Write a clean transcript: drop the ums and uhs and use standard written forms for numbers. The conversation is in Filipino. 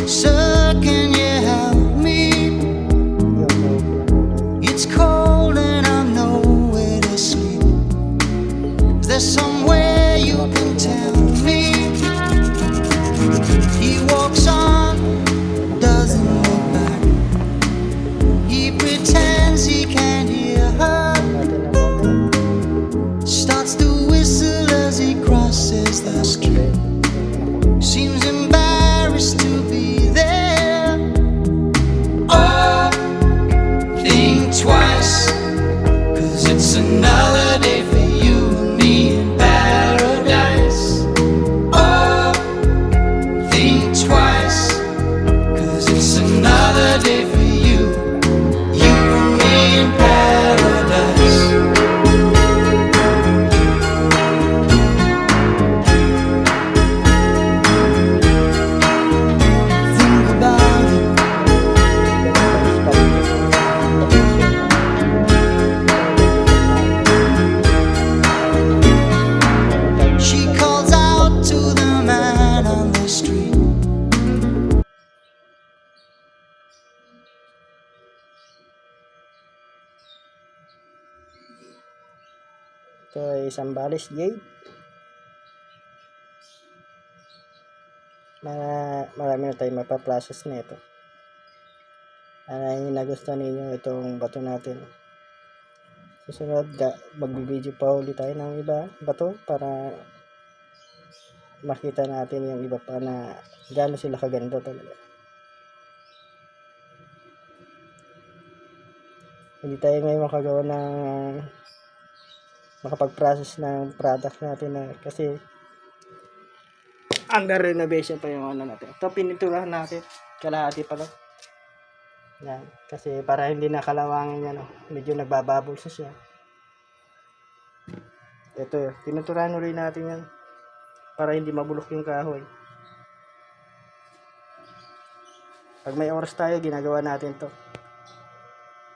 Sir, can you help me? It's cold and I'm nowhere to sleep. Is there somewhere you can tell me? He walks on, doesn't look back. He pretends he can't hear her. Starts to whistle as he crosses the street. Seems embarrassed to be there. Oh, think twice, 'cause it's another day for you and me in paradise. Oh, think twice, 'cause it's another day for you and me in paradise. Think about it. She calls out to the man on the street. Ito ay Zambales Gate. Marami na tayong mapaprocess na ito. Yung nagustuhan ninyo itong bato natin. Susunod, magbibideo pa ulit tayo ng iba bato para makita natin yung iba pa na gaano sila kaganda talaga. Hindi tayo ngayon makagawa ng makapag-process ng product natin na kasi under renovation pa yung ano natin. Ito pininturahan natin kalahati pa lang. Yan, kasi para hindi nakalawangin yan, medyo nagbababol siya. Ito, pininturahan ulit natin yan para hindi mabulok yung kahoy. Pag may oras tayo, ginagawa natin to.